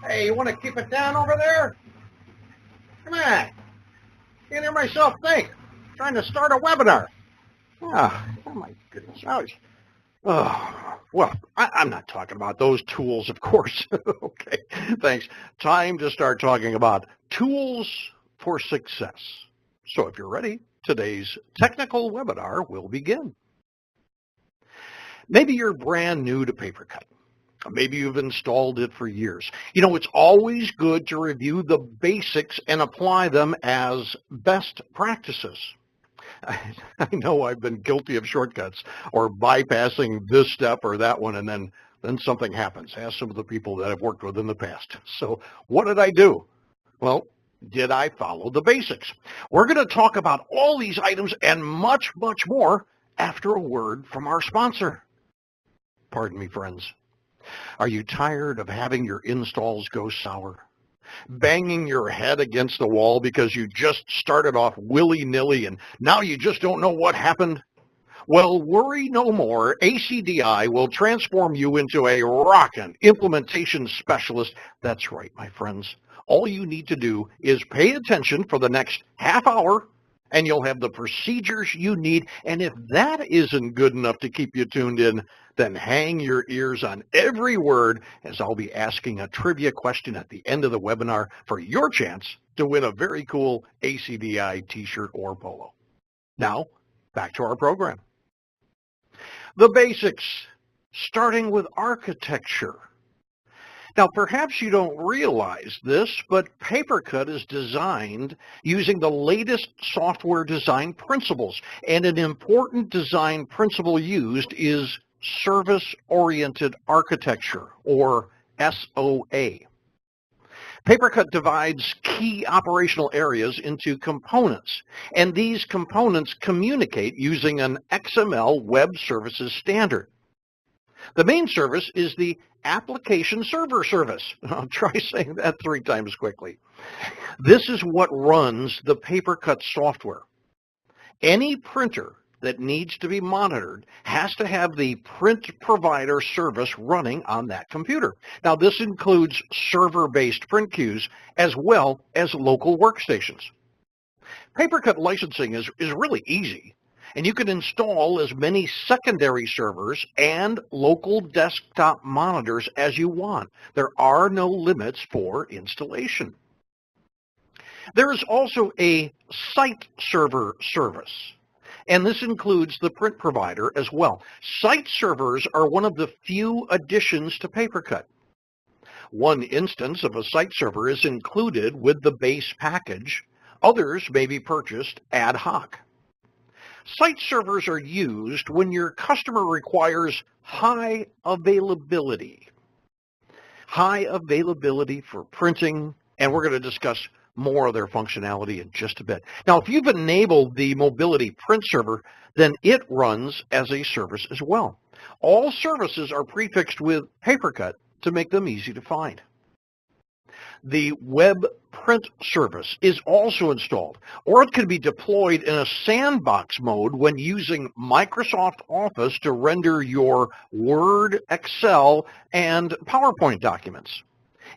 Hey, you want to keep it down over there? Come on. Can't hear myself think. I'm trying to start a webinar. Oh my goodness. I'm not talking about those tools, of course. Okay, thanks. Time to start talking about tools for success. So if you're ready, today's technical webinar will begin. Maybe you're brand new to Papercut. Maybe you've installed it for years. You know, it's always good to review the basics and apply them as best practices. I know I've been guilty of shortcuts or bypassing this step or that one, and then something happens. Ask some of the people that I've worked with in the past. So what did I do? Well, did I follow the basics? We're going to talk about all these items and much, much more after a word from our sponsor. Pardon me, friends. Are you tired of having your installs go sour? Banging your head against the wall because you just started off willy-nilly and now you just don't know what happened? Well, worry no more. ACDI will transform you into a rockin' implementation specialist. That's right, my friends. All you need to do is pay attention for the next half hour and you'll have the procedures you need. And if that isn't good enough to keep you tuned in, then hang your ears on every word as I'll be asking a trivia question at the end of the webinar for your chance to win a very cool ACDI t-shirt or polo. Now, back to our program. The basics, starting with architecture. Now, perhaps you don't realize this, but Papercut is designed using the latest software design principles, and an important design principle used is service-oriented architecture, or SOA. Papercut divides key operational areas into components, and these components communicate using an XML web services standard. The main service is the application server service. I'll try saying that 3 times quickly. This is what runs the Papercut software. Any printer that needs to be monitored has to have the print provider service running on that computer. Now, this includes server-based print queues as well as local workstations. Papercut licensing is really easy, and you can install as many secondary servers and local desktop monitors as you want. There are no limits for installation. There is also a site server service, and this includes the print provider as well. Site servers are one of the few additions to Papercut. One instance of a site server is included with the base package. Others may be purchased ad hoc. Site servers are used when your customer requires high availability. High availability for printing, and we're going to discuss more of their functionality in just a bit. Now, if you've enabled the mobility print server, then it runs as a service as well. All services are prefixed with Papercut to make them easy to find. The web print service is also installed, or it can be deployed in a sandbox mode when using Microsoft Office to render your Word, Excel, and PowerPoint documents.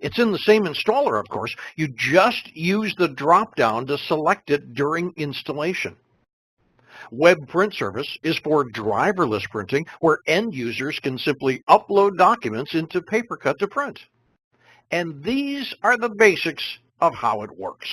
It's in the same installer, of course. You just use the drop-down to select it during installation. Web print service is for driverless printing, where end users can simply upload documents into Papercut to print. And these are the basics of how it works.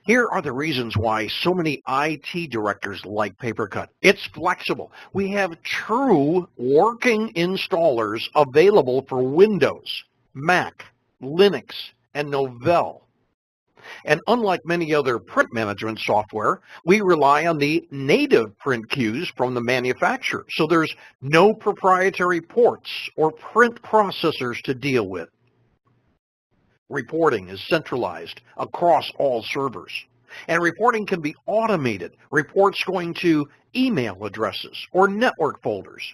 Here are the reasons why so many IT directors like Papercut. It's flexible. We have true working installers available for Windows, Mac, Linux, and Novell. And unlike many other print management software, we rely on the native print queues from the manufacturer. So there's no proprietary ports or print processors to deal with. Reporting is centralized across all servers. And reporting can be automated, reports going to email addresses or network folders.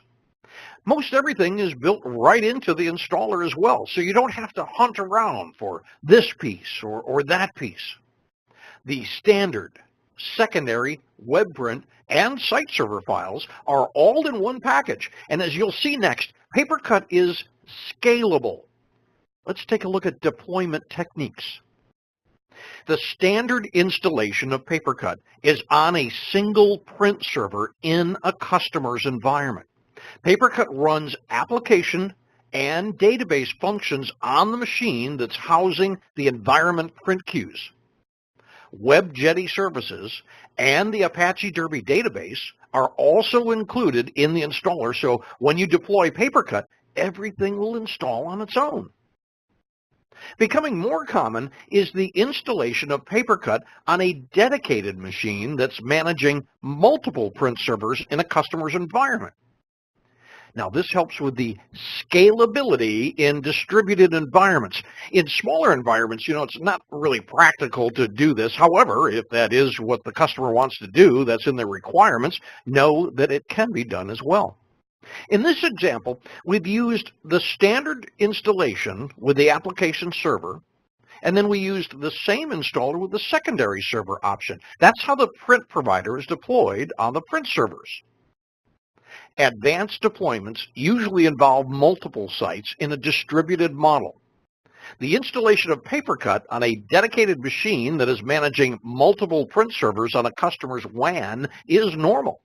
Most everything is built right into the installer as well, so you don't have to hunt around for this piece or that piece. The standard, secondary, web print, and site server files are all in one package, and as you'll see next, Papercut is scalable. Let's take a look at deployment techniques. The standard installation of Papercut is on a single print server in a customer's environment. Papercut runs application and database functions on the machine that's housing the environment print queues. WebJetty services and the Apache Derby database are also included in the installer, so when you deploy Papercut, everything will install on its own. Becoming more common is the installation of Papercut on a dedicated machine that's managing multiple print servers in a customer's environment. Now, this helps with the scalability in distributed environments. In smaller environments, it's not really practical to do this. However, if that is what the customer wants to do, that's in their requirements, know that it can be done as well. In this example, we've used the standard installation with the application server, and then we used the same installer with the secondary server option. That's how the print provider is deployed on the print servers. Advanced deployments usually involve multiple sites in a distributed model. The installation of Papercut on a dedicated machine that is managing multiple print servers on a customer's WAN is normal.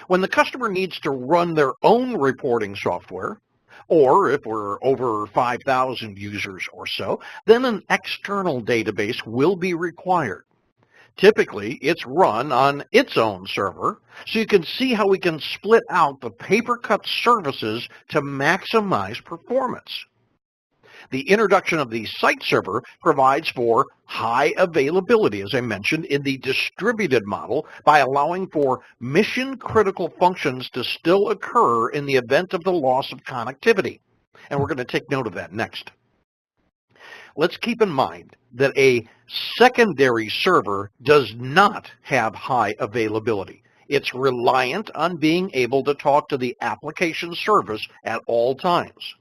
When the customer needs to run their own reporting software, or if we're over 5,000 users or so, then an external database will be required. Typically, it's run on its own server, so you can see how we can split out the Papercut services to maximize performance. The introduction of the site server provides for high availability, as I mentioned, in the distributed model by allowing for mission-critical functions to still occur in the event of the loss of connectivity. And we're going to take note of that next. Let's keep in mind that a secondary server does not have high availability. It's reliant on being able to talk to the application service at all times.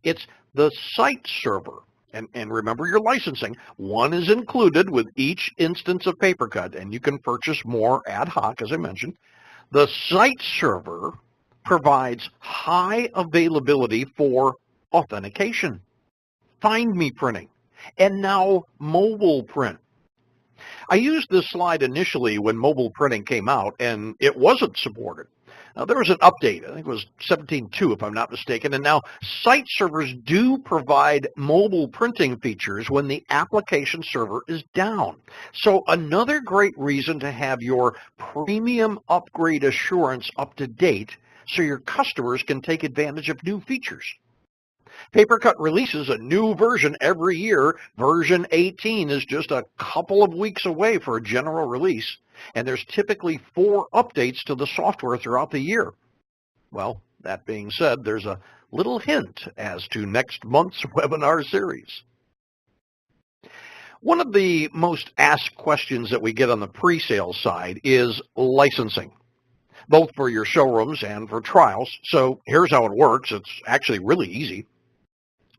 It's the site server, and remember your licensing, one is included with each instance of Papercut, and you can purchase more ad hoc, as I mentioned. The site server provides high availability for authentication, find me printing, and now mobile print. I used this slide initially when mobile printing came out, and it wasn't supported. Now, there was an update, I think it was 17.2 if I'm not mistaken, and now site servers do provide mobile printing features when the application server is down. So another great reason to have your premium upgrade assurance up to date so your customers can take advantage of new features. Papercut releases a new version every year. Version 18 is just a couple of weeks away for a general release, and there's typically 4 updates to the software throughout the year. Well, that being said, there's a little hint as to next month's webinar series. One of the most asked questions that we get on the pre-sale side is licensing, both for your showrooms and for trials. So here's how it works. It's actually really easy.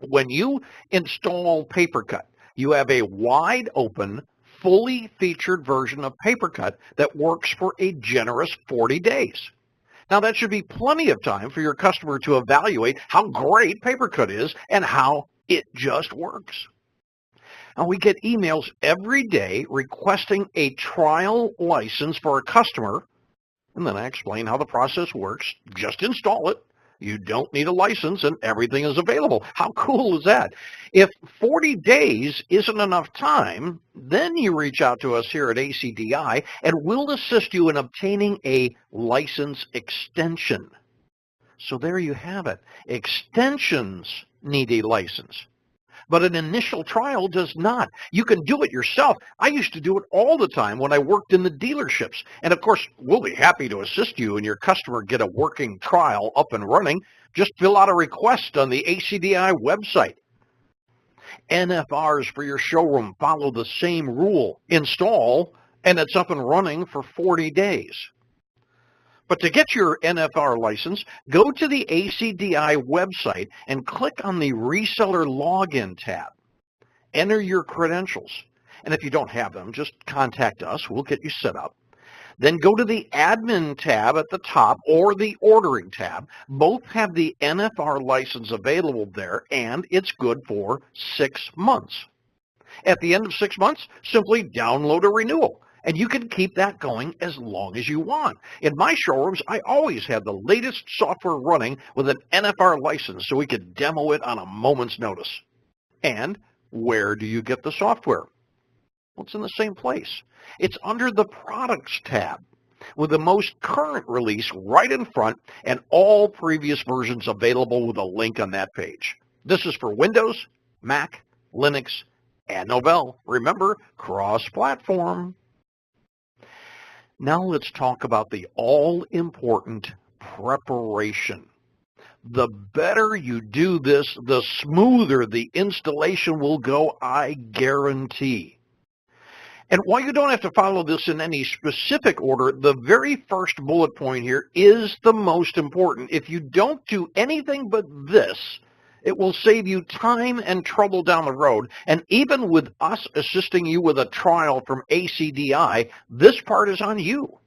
When you install Papercut, you have a wide open, fully featured version of Papercut that works for a generous 40 days. Now, that should be plenty of time for your customer to evaluate how great Papercut is and how it just works. Now, we get emails every day requesting a trial license for a customer, and then I explain how the process works. Just install it. You don't need a license, and everything is available. How cool is that? If 40 days isn't enough time, then you reach out to us here at ACDI, and we'll assist you in obtaining a license extension. So there you have it. Extensions need a license, but an initial trial does not. You can do it yourself. I used to do it all the time when I worked in the dealerships. And of course, we'll be happy to assist you and your customer get a working trial up and running. Just fill out a request on the ACDI website. NFRs for your showroom follow the same rule. Install, and it's up and running for 40 days. But to get your NFR license, go to the ACDI website and click on the Reseller Login tab. Enter your credentials. And if you don't have them, just contact us. We'll get you set up. Then go to the Admin tab at the top or the Ordering tab. Both have the NFR license available there, and it's good for 6 months. At the end of 6 months, simply download a renewal, and you can keep that going as long as you want. In my showrooms, I always have the latest software running with an NFR license so we could demo it on a moment's notice. And where do you get the software? Well, it's in the same place. It's under the Products tab, with the most current release right in front and all previous versions available with a link on that page. This is for Windows, Mac, Linux, and Novell. Remember, cross-platform. Now let's talk about the all-important preparation. The better you do this, the smoother the installation will go, I guarantee. And while you don't have to follow this in any specific order, the very first bullet point here is the most important. If you don't do anything but this, it will save you time and trouble down the road. And even with us assisting you with a trial from ACDI, this part is on you.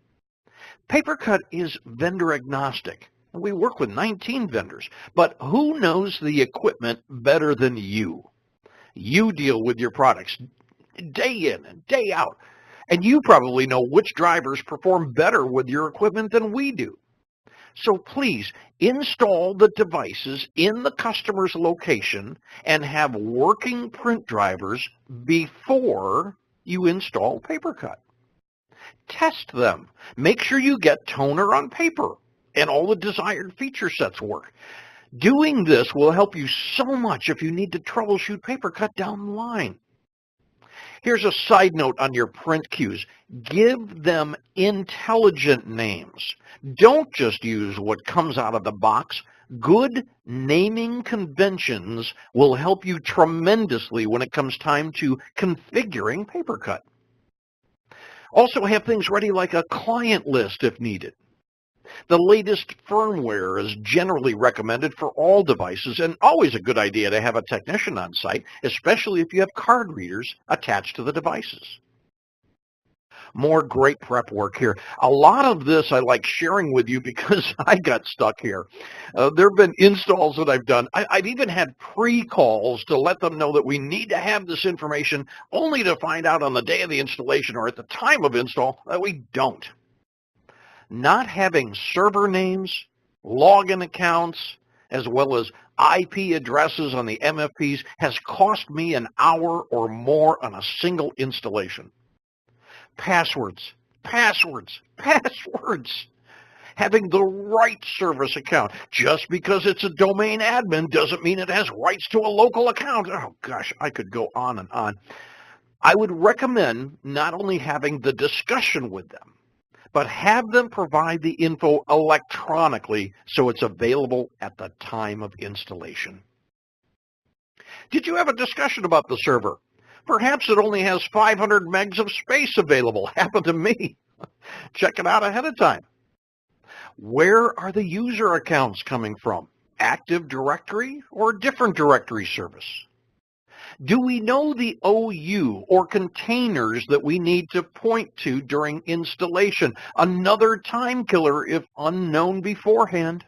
Papercut is vendor agnostic. We work with 19 vendors, but who knows the equipment better than you? You deal with your products day in and day out, and you probably know which drivers perform better with your equipment than we do. So please install the devices in the customer's location and have working print drivers before you install Papercut. Test them. Make sure you get toner on paper and all the desired feature sets work. Doing this will help you so much if you need to troubleshoot Papercut down the line. Here's a side note on your print cues. Give them intelligent names. Don't just use what comes out of the box. Good naming conventions will help you tremendously when it comes time to configuring Papercut. Also have things ready like a client list if needed. The latest firmware is generally recommended for all devices, and always a good idea to have a technician on site, especially if you have card readers attached to the devices. More great prep work here. A lot of this I like sharing with you because I got stuck here. There have been installs that I've done. I've even had pre-calls to let them know that we need to have this information, only to find out on the day of the installation or at the time of install that we don't. Not having server names, login accounts, as well as IP addresses on the MFPs has cost me an hour or more on a single installation. Passwords, passwords, passwords. Having the right service account. Just because it's a domain admin doesn't mean it has rights to a local account. Oh gosh, I could go on and on. I would recommend not only having the discussion with them, but have them provide the info electronically so it's available at the time of installation. Did you have a discussion about the server? Perhaps it only has 500 megs of space available. Happened to me. Check it out ahead of time. Where are the user accounts coming from? Active Directory or different directory service? Do we know the OU or containers that we need to point to during installation? Another time killer if unknown beforehand.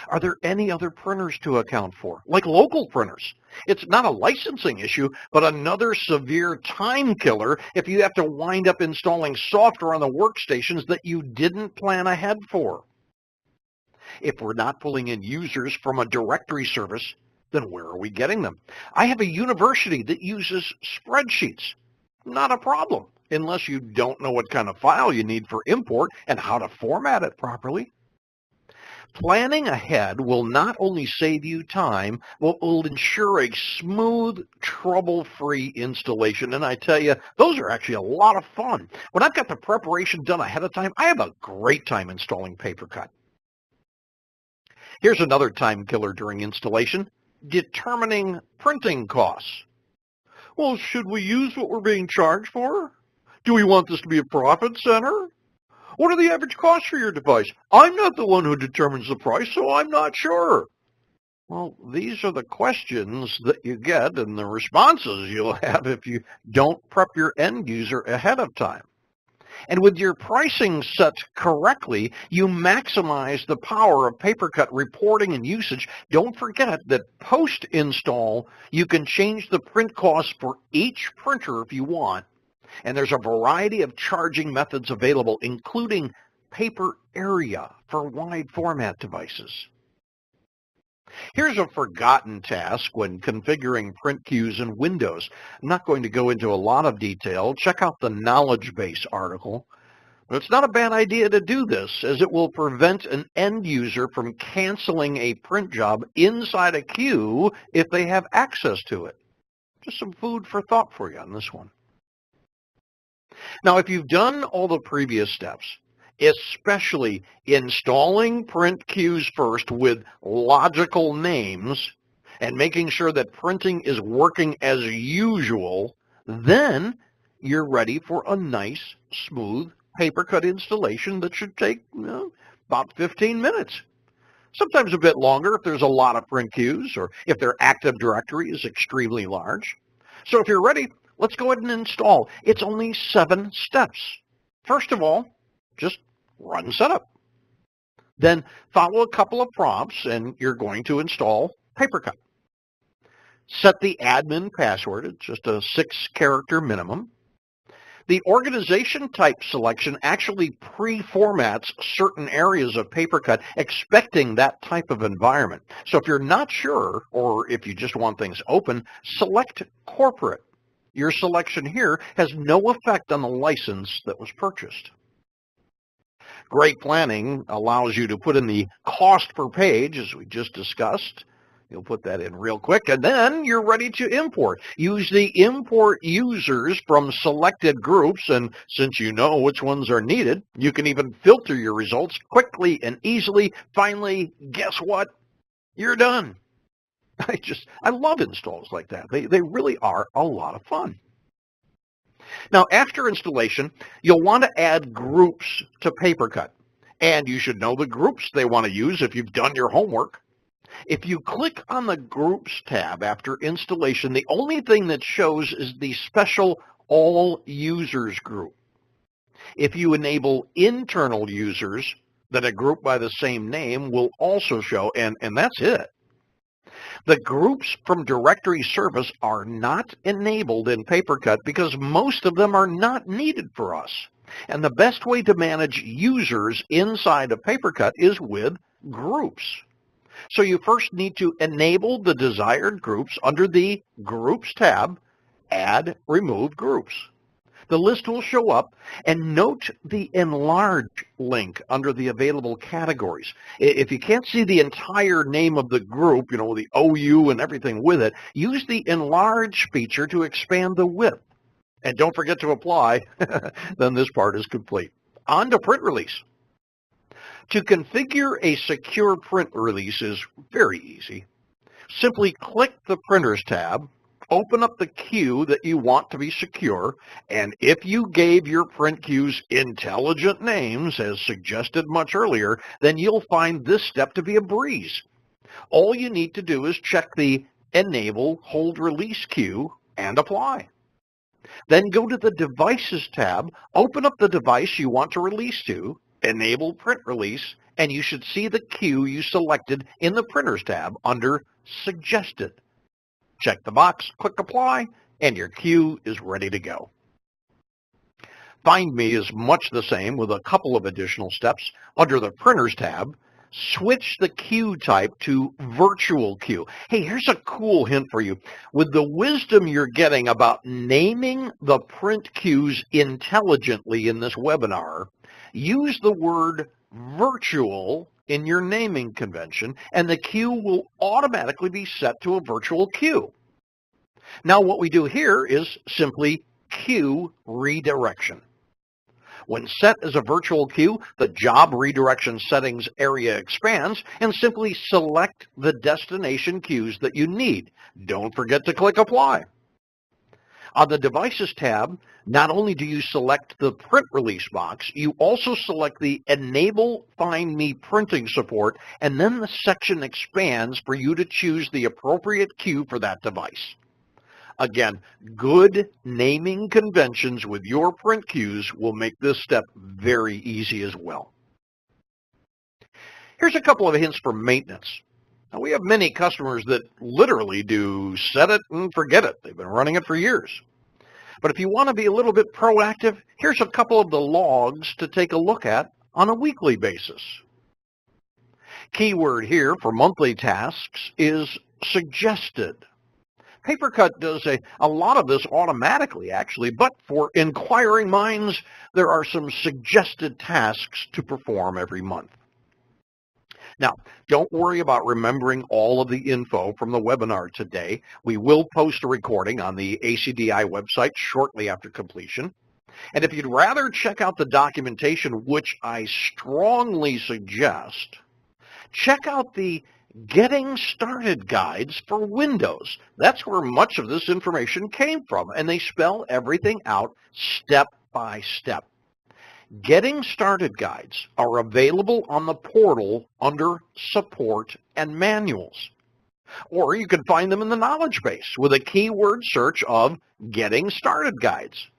Are there any other printers to account for, like local printers? It's not a licensing issue, but another severe time killer if you have to wind up installing software on the workstations that you didn't plan ahead for. If we're not pulling in users from a directory service, then where are we getting them? I have a university that uses spreadsheets. Not a problem, unless you don't know what kind of file you need for import and how to format it properly. Planning ahead will not only save you time, but will ensure a smooth, trouble-free installation. And I tell you, those are actually a lot of fun. When I've got the preparation done ahead of time, I have a great time installing Papercut. Here's another time killer during installation: determining printing costs. Well, should we use what we're being charged for? Do we want this to be a profit center? What are the average costs for your device? I'm not the one who determines the price, so I'm not sure. Well, these are the questions that you get and the responses you'll have if you don't prep your end user ahead of time. And with your pricing set correctly, you maximize the power of Papercut reporting and usage. Don't forget that post-install, you can change the print cost for each printer if you want. And there's a variety of charging methods available, including paper area for wide format devices. Here's a forgotten task when configuring print queues in Windows. I'm not going to go into a lot of detail. Check out the knowledge base article. But it's not a bad idea to do this, as it will prevent an end user from canceling a print job inside a queue if they have access to it. Just some food for thought for you on this one. Now, if you've done all the previous steps, especially installing print queues first with logical names and making sure that printing is working as usual, then you're ready for a nice, smooth Papercut installation that should take about 15 minutes. Sometimes a bit longer if there's a lot of print queues or if their Active Directory is extremely large. So if you're ready, let's go ahead and install. It's only 7 steps. First of all, just run setup. Then follow a couple of prompts and you're going to install Papercut. Set the admin password. It's just a 6-character minimum. The organization type selection actually pre-formats certain areas of Papercut expecting that type of environment. So if you're not sure, or if you just want things open, select corporate. Your selection here has no effect on the license that was purchased. Great planning allows you to put in the cost per page, as we just discussed. You'll put that in real quick, and then you're ready to import. Use the import users from selected groups, and since you know which ones are needed, you can even filter your results quickly and easily. Finally, guess what? You're done. I love installs like that. They really are a lot of fun. Now, after installation, you'll want to add groups to Papercut, and you should know the groups they want to use if you've done your homework. If you click on the Groups tab after installation, the only thing that shows is the special All Users group. If you enable internal users, then a group by the same name will also show, and that's it. The groups from directory service are not enabled in Papercut because most of them are not needed for us. And the best way to manage users inside of Papercut is with groups. So you first need to enable the desired groups under the Groups tab, Add Remove Groups. The list will show up, and note the Enlarge link under the available categories. If you can't see the entire name of the group, the OU and everything with it, use the Enlarge feature to expand the width. And don't forget to apply, then this part is complete. On to print release. To configure a secure print release is very easy. Simply click the Printers tab, open up the queue that you want to be secure, and if you gave your print queues intelligent names, as suggested much earlier, then you'll find this step to be a breeze. All you need to do is check the Enable Hold Release queue and apply. Then go to the Devices tab, open up the device you want to release to, enable print release, and you should see the queue you selected in the Printers tab under Suggested. Check the box, click Apply, and your queue is ready to go. Find Me is much the same with a couple of additional steps. Under the Printers tab, switch the queue type to Virtual Queue. Hey, here's a cool hint for you. With the wisdom you're getting about naming the print queues intelligently in this webinar, use the word virtual in your naming convention, and the queue will automatically be set to a virtual queue. Now what we do here is simply queue redirection. When set as a virtual queue, the job redirection settings area expands, and simply select the destination queues that you need. Don't forget to click Apply. On the Devices tab, not only do you select the print release box, you also select the Enable Find Me printing support, and then the section expands for you to choose the appropriate queue for that device. Again, good naming conventions with your print cues will make this step very easy as well. Here's a couple of hints for maintenance. Now, we have many customers that literally do set it and forget it. They've been running it for years. But if you want to be a little bit proactive, here's a couple of the logs to take a look at on a weekly basis. Keyword here for monthly tasks is suggested. Papercut does a lot of this automatically, actually, but for inquiring minds, there are some suggested tasks to perform every month. Now, don't worry about remembering all of the info from the webinar today. We will post a recording on the ACDI website shortly after completion. And if you'd rather check out the documentation, which I strongly suggest, check out the Getting Started guides for Windows. That's where much of this information came from, and they spell everything out step by step. Getting Started guides are available on the portal under Support and Manuals. Or you can find them in the knowledge base with a keyword search of Getting Started guides.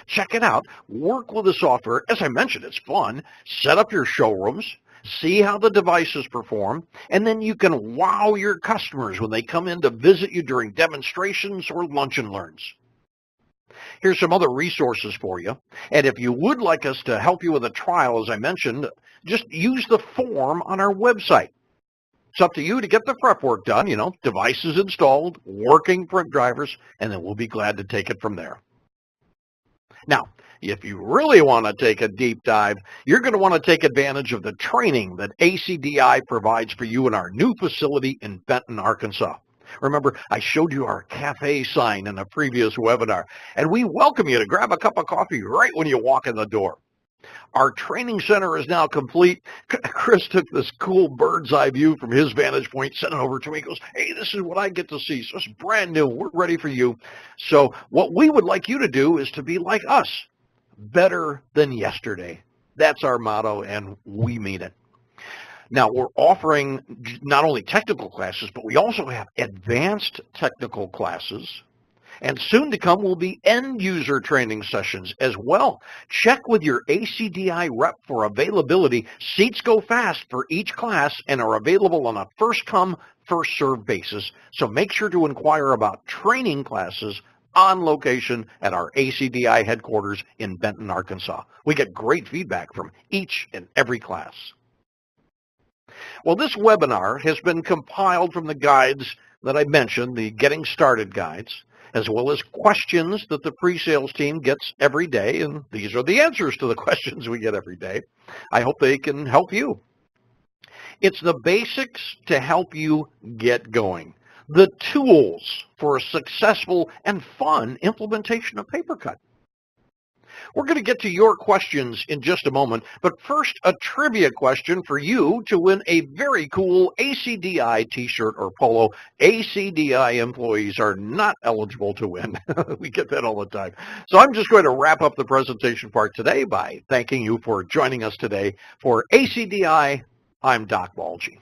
Check it out. Work with the software. As I mentioned, it's fun. Set up your showrooms. See how the devices perform, and then you can wow your customers when they come in to visit you during demonstrations or lunch and learns. Here's some other resources for you. And if you would like us to help you with a trial, as I mentioned, just use the form on our website. It's up to you to get the prep work done, devices installed, working print drivers, and then we'll be glad to take it from there. Now, if you really want to take a deep dive, you're going to want to take advantage of the training that ACDI provides for you in our new facility in Benton, Arkansas. Remember, I showed you our cafe sign in a previous webinar, and we welcome you to grab a cup of coffee right when you walk in the door. Our training center is now complete. Chris took this cool bird's eye view from his vantage point, sent it over to me. He goes, hey, this is what I get to see. So it's brand new. We're ready for you. So what we would like you to do is to be like us, better than yesterday. That's our motto, and we mean it. Now, we're offering not only technical classes, but we also have advanced technical classes. And soon to come will be end-user training sessions as well. Check with your ACDI rep for availability. Seats go fast for each class and are available on a first-come, first-served basis. So make sure to inquire about training classes on location at our ACDI headquarters in Benton, Arkansas. We get great feedback from each and every class. Well, this webinar has been compiled from the guides that I mentioned, the Getting Started guides, as well as questions that the pre-sales team gets every day, and these are the answers to the questions we get every day. I hope they can help you. It's the basics to help you get going, the tools for a successful and fun implementation of Papercut. We're going to get to your questions in just a moment, but first, a trivia question for you to win a very cool ACDI t-shirt or polo. ACDI employees are not eligible to win. We get that all the time. So I'm just going to wrap up the presentation part today by thanking you for joining us today. For ACDI, I'm Doc Balgi.